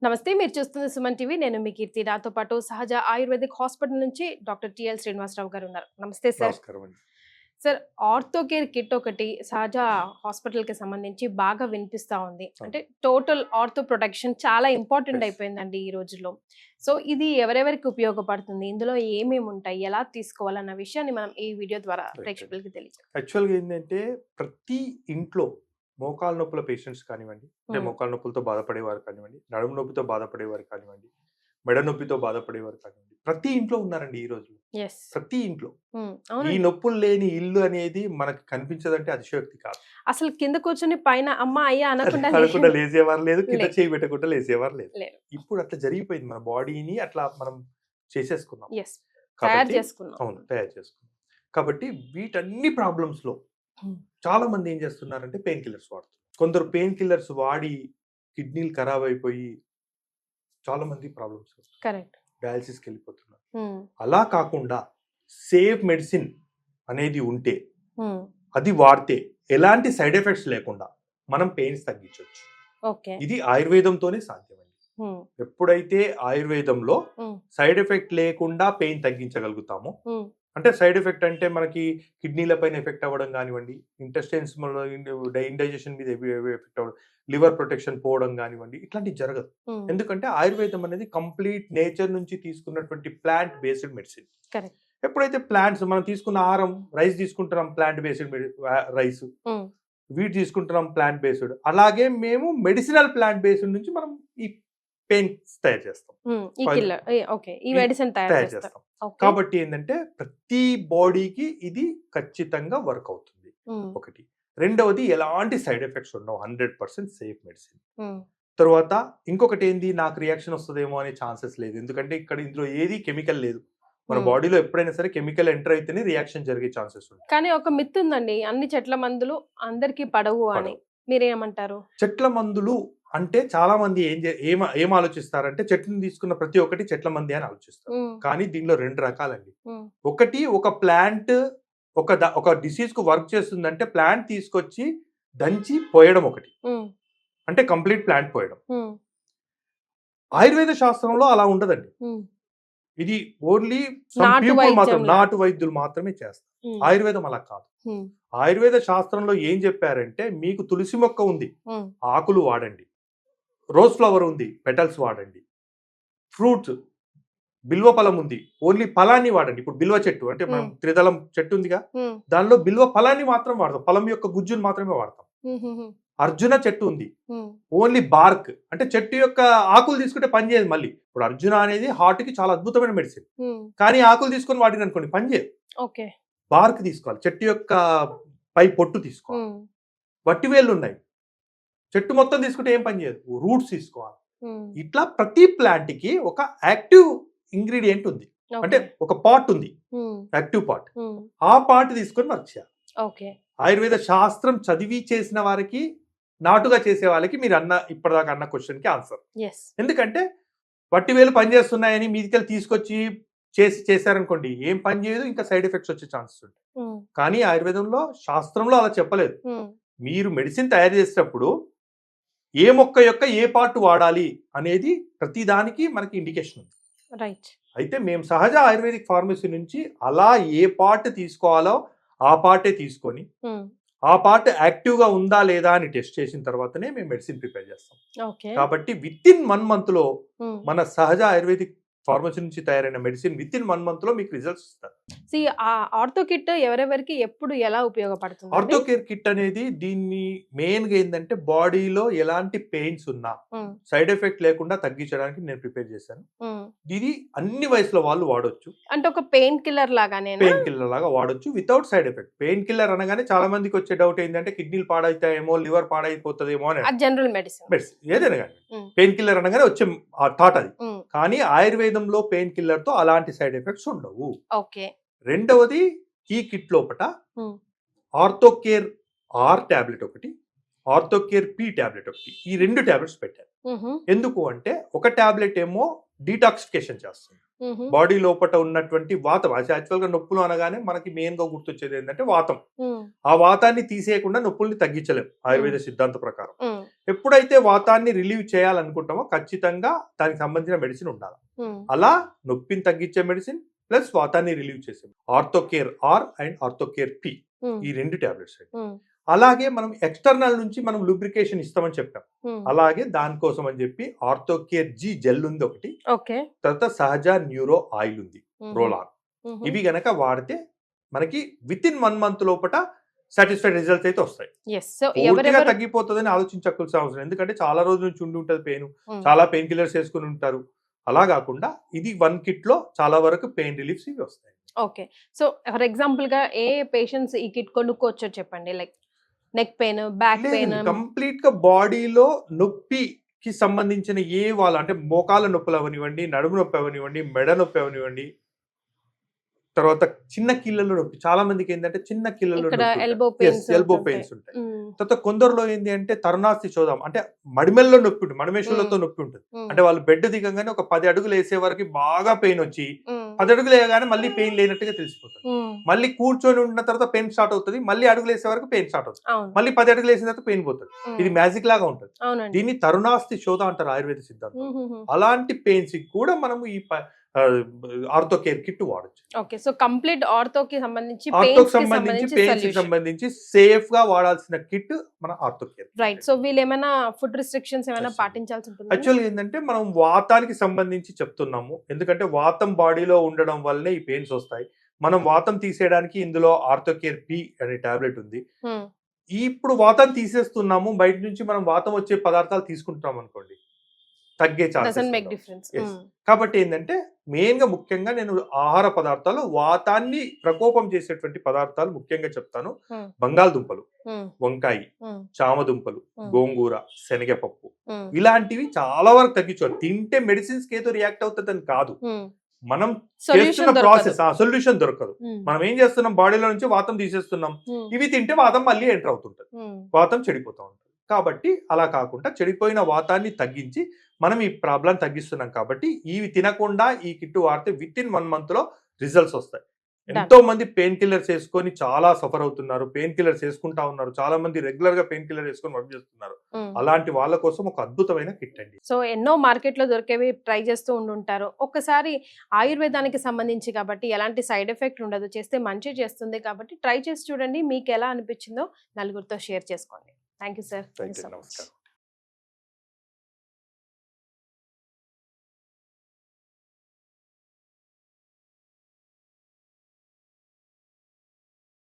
నమస్తే, మీరు చూస్తుంది సుమన్ టీవీ. నేను మీ కీర్తి. నాతో పాటు సహజ ఆయుర్వేదిక్ హాస్పిటల్ నుంచి డాక్టర్ టిఎల్ శ్రీనివాసరావు గారు ఉన్నారు. నమస్తే సార్. నమస్కారం అండి. సార్, ఆర్థోకేర్ కిట్ ఒకటి సహజ హాస్పిటల్ కి సంబంధించి బాగా వినిపిస్తా ఉంది. అంటే టోటల్ ఆర్థో ప్రొటెక్షన్ చాలా ఇంపార్టెంట్ అయిపోయిందండి ఈ రోజుల్లో. సో ఇది ఎవరెవరికి ఉపయోగపడుతుంది, ఇందులో ఏమేమి ఉంటాయి, ఎలా తీసుకోవాలన్న విషయాన్ని మనం ఈ వీడియో ద్వారా ప్రేక్షకులకి తెలియజేస్తాం. యాక్చువల్గా ఏంటంటే ప్రతి ఇంట్లో మోకాలు నొప్పుల పేషెంట్స్ కానివ్వండి, అంటే మోకాలు నొప్పులతో బాధపడేవారు కానివ్వండి, నడుము నొప్పితో బాధపడేవారు కానివ్వండి, మెడ నొప్పితో బాధపడేవారు కానివ్వండి, ప్రతి ఇంట్లో ఉన్నారండి ఈ రోజు. ప్రతి ఇంట్లో ఈ నొప్పులు లేని ఇల్లు అనేది మనకు కనిపించదంటే అతిశయోక్తి కాదు. అసలు కింద కూర్చొని పైన అమ్మ అయ్యా అనకుండా లేసేవారు లేదు, కింద చేయి పెట్టకుండా లేసేవారు లేదు. ఇప్పుడు అట్లా జరిగిపోయింది, మన బాడీని అట్లా మనం చేసేసుకున్నాం. తయారు చేసుకున్నాం. కాబట్టి వీటన్ని ప్రాబ్లమ్స్ లో చాలా మంది ఏం చేస్తున్నారంటే పెయిన్ కిల్లర్స్ వాడుతున్నారు. కొందరు పెయిన్ కిల్లర్స్ వాడి కిడ్నీలు ఖరాబ్ అయిపోయి చాలా మంది ప్రాబ్లమ్స్ డయాలసిస్కి వెళ్ళిపోతున్నారు. అలా కాకుండా సేఫ్ మెడిసిన్ అనేది ఉంటే అది వాడితే ఎలాంటి సైడ్ ఎఫెక్ట్స్ లేకుండా మనం పెయిన్స్ తగ్గించవచ్చు. ఇది ఆయుర్వేదంతోనే సాధ్యమండి. ఎప్పుడైతే ఆయుర్వేదంలో సైడ్ ఎఫెక్ట్ లేకుండా పెయిన్ తగ్గించగలుగుతామో, అంటే సైడ్ ఎఫెక్ట్ అంటే మనకి కిడ్నీల పైన ఎఫెక్ట్ అవ్వడం కానివ్వండి, ఇంటెస్టైన్స్ ఇండైజెషన్ మీద ఎఫెక్ట్ అవ్వడం, లివర్ ప్రొటెక్షన్ పోవడం కానివ్వండి, ఇట్లాంటివి జరగదు. ఎందుకంటే ఆయుర్వేదం అనేది కంప్లీట్ నేచర్ నుంచి తీసుకున్నటువంటి ప్లాంట్ బేస్డ్ మెడిసిన్. ఎప్పుడైతే ప్లాంట్స్ మనం తీసుకున్న ఆహారం, రైస్ తీసుకుంటున్నాం ప్లాంట్ బేస్డ్ రైస్, వీట్ తీసుకుంటున్నాం ప్లాంట్ బేస్డ్, అలాగే మేము మెడిసినల్ ప్లాంట్ బేస్డ్ నుంచి మనం ఈ పెయిన్స్ తయారు చేస్తాం. కాబట్టి ఏంటంటే ప్రతి బాడీకి ఇది ఖచ్చితంగా వర్క్ అవుతుంది. ఒకటి. రెండవది, ఎలాంటి సైడ్ ఎఫెక్ట్స్ ఉండవు, 100% సేఫ్ మెడిసిన్. తర్వాత ఇంకొకటి ఏంది, నాకు రియాక్షన్ వస్తుందేమో అనే ఛాన్సెస్ లేదు. ఎందుకంటే ఇందులో ఏది కెమికల్ లేదు. మన బాడీలో ఎప్పుడైనా సరే కెమికల్ ఎంటర్ అయితేనే రియాక్షన్ జరిగే ఛాన్సెస్ ఉంటాయి. కానీ ఒక మిత్ ఉందండి, అన్ని చెట్ల మందులు అందరికి పడవు అని. మీరేమంటారు? చెట్ల మందులు అంటే చాలా మంది ఏం ఆలోచిస్తారంటే చెట్టుని తీసుకున్న ప్రతి ఒక్కటి చెట్ల మంది అని ఆలోచిస్తారు. కానీ దీనిలో 2 రకాలండి. ఒకటి, ఒక ప్లాంట్ ఒక డిసీజ్ కు వర్క్ చేస్తుందంటే ప్లాంట్ తీసుకొచ్చి దంచి పోయడం ఒకటి, అంటే కంప్లీట్ ప్లాంట్ పోయడం. ఆయుర్వేద శాస్త్రంలో అలా ఉండదండి. ఇది ఓన్లీ నాటు వైద్యులు మాత్రమే చేస్తారు. ఆయుర్వేదం అలా కాదు. ఆయుర్వేద శాస్త్రంలో ఏం చెప్పారంటే, మీకు తులసి మొక్క ఉంది, ఆకులు వాడండి. రోజ్ ఫ్లవర్ ఉంది, పెటల్స్ వాడండి. ఫ్రూట్స్, బిల్వ ఫలం ఉంది, ఓన్లీ ఫలాన్ని వాడండి. ఇప్పుడు బిల్వ చెట్టు అంటే మనం త్రిదళం చెట్టు ఉందిగా, దానిలో బిల్వ ఫలాన్ని మాత్రం వాడతాం, ఫలం యొక్క గుజ్జును మాత్రమే వాడతాం. అర్జున చెట్టు ఉంది, ఓన్లీ బార్క్, అంటే చెట్టు యొక్క ఆకులు తీసుకుంటే పని చేయదు. మళ్ళీ ఇప్పుడు అర్జున అనేది హార్ట్ కి చాలా అద్భుతమైన మెడిసిన్, కానీ ఆకులు తీసుకొని వాడిని అనుకోండి పని చేయదు. బార్క్ తీసుకోవాలి, చెట్టు యొక్క పై పొట్టు తీసుకోవాలి. వట్టివేళ్ళు ఉన్నాయి, చెట్టు మొత్తం తీసుకుంటే ఏం పని చేయదు, రూట్స్ తీసుకోవాలి. ఇట్లా ప్రతి ప్లాంట్ కి ఒక యాక్టివ్ ఇంగ్రీడియంట్ ఉంది, అంటే ఒక పార్ట్ ఉంది, యాక్టివ్ పార్ట్. ఆ పార్ట్ తీసుకొని వర్క్ చేయాలి. ఆయుర్వేద శాస్త్రం చదివి చేసిన వారికి, నాటుగా చేసే వాళ్ళకి మీరు ఇప్పటిదాకా అన్న క్వశ్చన్ కి ఆన్సర్. ఎందుకంటే వట్టివేలు పని చేస్తున్నాయని మీదికెళ్ళి తీసుకొచ్చి చేశారనుకోండి, ఏం పని చేయదు, ఇంకా సైడ్ ఎఫెక్ట్స్ వచ్చే ఛాన్సెస్ ఉంటాయి. కానీ ఆయుర్వేదంలో శాస్త్రంలో అలా చెప్పలేదు. మీరు మెడిసిన్ తయారు చేసేటప్పుడు ఏ మొక్క యొక్క ఏ పార్ట్ వాడాలి అనేది ప్రతి దానికి మనకి ఇండికేషన్ ఉంది. అయితే మేము సహజ ఆయుర్వేదిక్ ఫార్మసీ నుంచి అలా ఏ పార్ట్ తీసుకోవాలో ఆ పార్టే తీసుకొని, ఆ పార్ట్ యాక్టివ్ గా ఉందా లేదా అని టెస్ట్ చేసిన తర్వాతనే మేము మెడిసిన్ ప్రిపేర్ చేస్తాం. కాబట్టి విత్ ఇన్ 1 month లో మన సహజ ఆయుర్వేదిక్ ఫార్మసీ నుంచి తయారైన మెడిసిన్ విత్ ఇన్ 1 month లో మీకు రిజల్ట్స్ ఇస్తారు. ఆర్థో కిట్ ఎవరెవరికి ఎప్పుడు ఎలా ఉపయోగపడుతుంది? ఆర్థో కేర్ కిట్ అనేది దీన్ని మెయిన్ గా ఏంటంటే బాడీలో ఎలాంటి పెయిన్స్ ఉన్నా సైడ్ ఎఫెక్ట్ లేకుండా తగ్గించడానికి నేను ప్రిపేర్ చేశాను. ఇది అన్ని వయసులో వాళ్ళు వాడొచ్చు, అంటే ఒక పెయిన్ కిల్లర్ లాగానే, పెయిన్ కిల్లర్ లాగా వాడొచ్చు without side effect. Pain killer అనగానే చాలా మందికి వచ్చే డౌట్ ఏంటంటే కిడ్నీలు పాడైతాయేమో, లివర్ పాడైపోతుందేమో అని. జనరల్ మెడిసిన్ ఏదైనా కానీ పెయిన్ కిల్లర్ అనగానే వచ్చే థాట్ అది. కానీ ఆయుర్వేదంలో పెయిన్ కిల్లర్ తో అలాంటి సైడ్ ఎఫెక్ట్స్ ఉండవు. రెండవది, ఈ కిట్ లోపట ఆర్థోకేర్ ఆర్ టాబ్లెట్ ఒకటి, ఆర్థోకేర్ పి టాబ్లెట్ ఒకటి, ఈ 2 టాబ్లెట్స్ పెట్టారు. ఎందుకు అంటే, ఒక టాబ్లెట్ ఏమో డీటాక్సిఫికేషన్ చేస్తుంది, బాడీ లోపల ఉన్నటువంటి వాతం. యాక్చువల్ గా నొప్పులు అనగానే మనకి మెయిన్ గా గుర్తొచ్చేది ఏంటంటే వాతం. ఆ వాతాన్ని తీసేయకుండా నొప్పుల్ని తగ్గించలేం ఆయుర్వేద సిద్ధాంత ప్రకారం. ఎప్పుడైతే వాతాన్ని రిలీవ్ చేయాలనుకుంటామో ఖచ్చితంగా దానికి సంబంధించిన మెడిసిన్ ఉండాలి. అలా నొప్పిని తగ్గించే మెడిసిన్ ప్లస్ వాతాన్ని రిలీవ్ చేసే Orthocare are and Orthocare P, ఈ 2 టాబ్లెట్స్ అండి. అలాగే మనం ఎక్స్టర్నల్ నుంచి మనం లూబ్రికేషన్ ఇస్తామని చెప్పాం, అలాగే దానికోసం అని చెప్పి ఆర్థోకేర్ జీ జెల్ ఉంది ఒకటి, తర్వాత సహజ న్యూరో ఆయిల్ ఉంది, రోలాన్. ఇవి గనక వాడితే మనకి విత్ ఇన్ 1 month లోపల సాటిస్ఫైడ్ రిజల్ట్స్ అయితే వస్తాయి. పూర్తిగా తగ్గిపోతుందని ఆలోచించవలసిన అవసరం, ఎందుకంటే చాలా రోజుల నుంచి ఉండి ఉంటుంది పెయిన్, చాలా పెయిన్ కిల్లర్స్ వేసుకుని ఉంటారు. అలా కాకుండా ఇది 1 kit లో చాలా వరకు పెయిన్ రిలీఫ్స్ ఇవి వస్తాయి. ఓకే, సో ఫర్ ఎగ్జాంపుల్ గా ఏ పేషెంట్స్ ఈ కిట్ కొనుక్కోవచ్చో చెప్పండి. Like neck pain, back pain, complete గా బాడీలో నొప్పికి సంబంధించిన ఏ వాళ్ళ అంటే మోకాల నొప్పులు అవనివ్వండి, నడుము నొప్పి అవనివ్వండి, మెడ నొప్పి అవనివ్వండి, తర్వాత చిన్న కీళ్ళలో నొప్పి. చాలా మందికి ఏంటంటే చిన్న కీళ్ళలో ఎల్బో పెయిన్స్ ఉంటాయి. తర్వాత కొందరులో ఏంటి అంటే తరుణాస్తి శోధం అంటే మడిమెల్లో నొప్పి ఉంటుంది, మడిమేషులతో నొప్పి ఉంటుంది. అంటే వాళ్ళు బెడ్ దిగంగానే ఒక 10 అడుగులు వేసే వరకు బాగా పెయిన్ వచ్చి 10 అడుగులు వేయగానే మళ్ళీ పెయిన్ లేనట్టుగా తెలిసిపోతుంది. మళ్ళీ కూర్చొని ఉన్న తర్వాత పెయిన్ స్టార్ట్ అవుతుంది, మళ్ళీ అడుగులు వేసే వరకు పెయిన్ స్టార్ట్ అవుతుంది, మళ్ళీ 10 అడుగులు వేసిన తర్వాత పెయిన్ పోతుంది. ఇది మ్యాజిక్ లాగా ఉంటుంది. దీన్ని తరుణాస్తి శోధ అంటారు ఆయుర్వేద సిద్ధాంతం. అలాంటి పెయిన్స్ కూడా మనము ఈ ఆర్థోకేర్ కిట్ వాడచ్చు. ఓకే, సో కంప్లీట్ ఆర్థోకి సంబంధించి పెయిన్స్ కి సంబంధించి సేఫ్ గా వాడాల్సిన కిట్ మన ఆర్థోకేర్. రైట్, సో వీళ్ళు ఏమైనా ఫుడ్ రిస్ట్రిక్షన్స్ ఏమైనా పాటించాల్సి ఉంటుంది? యాక్చువల్గా ఏంటంటే మనం వాతానికి సంబంధించి చెప్తున్నాము, ఎందుకంటే వాతం బాడీలో ఉండడం వల్లనే ఈ పెయిన్స్ వస్తాయి. మనం వాతం తీసేయడానికి ఇందులో ఆర్థోకేర్ పి అనే టాబ్లెట్ ఉంది. ఇప్పుడు వాతం తీసేస్తున్నాము, బయట నుంచి మనం వాతం వచ్చే పదార్థాలు తీసుకుంటున్నాం అనుకోండి, తగ్గే ఛాన్సెస్. కాబట్టి ఏంటంటే మెయిన్ గా ముఖ్యంగా నేను ఆహార పదార్థాలు వాతాన్ని ప్రకోపం చేసేటువంటి పదార్థాలు ముఖ్యంగా చెప్తాను. బంగాళదుంపలు, వంకాయ, చామదుంపలు, గోంగూర, శనగపప్పు, ఇలాంటివి చాలా వరకు తగ్గించాలి. తింటే మెడిసిన్స్ కి ఏదో రియాక్ట్ అవుతుందని కాదు, మనం చేస్తున్న ప్రాసెస్ సొల్యూషన్ దొరకదు. మనం ఏం చేస్తున్నాం, బాడీలో నుంచి వాతం తీసేస్తున్నాం, ఇవి తింటే వాతం మళ్ళీ ఎంటర్ అవుతుంటది, వాతం చెడిపోతూ ఉంటుంది. కాబట్టి అలా కాకుండా చెడిపోయిన వాతాన్ని తగ్గించి మనం ఈ ప్రాబ్లం తగ్గిస్తున్నాం. కాబట్టి ఇవి తినకుండా ఈ కిట్ వాడితే విత్ ఇన్ 1 month లో రిజల్ట్స్ వస్తాయి. ఎంతో మంది పెయిన్ కిల్లర్స్ వేసుకొని చాలా సఫర్ అవుతున్నారు, పెయిన్ కిల్లర్స్ వేసుకుంటా ఉన్నారు, చాలా మంది రెగ్యులర్ గా పెయిన్ కిల్లర్ వేసుకొని వర్క్ చేస్తున్నారు. అలాంటి వాళ్ళ కోసం ఒక అద్భుతమైన కిట్ అండి. సో ఎన్నో మార్కెట్ లో దొరికేవి ట్రై చేస్తూ ఉండుంటారు. ఒక్కసారి ఆయుర్వేదానికి సంబంధించి కాబట్టి ఎలాంటి సైడ్ ఎఫెక్ట్ ఉండదు, చేస్తే మంచి చేస్తుంది. కాబట్టి ట్రై చేసి చూడండి, మీకు ఎలా అనిపించిందో నలుగురితో షేర్ చేసుకోండి. Thank you sir. నమస్కారం.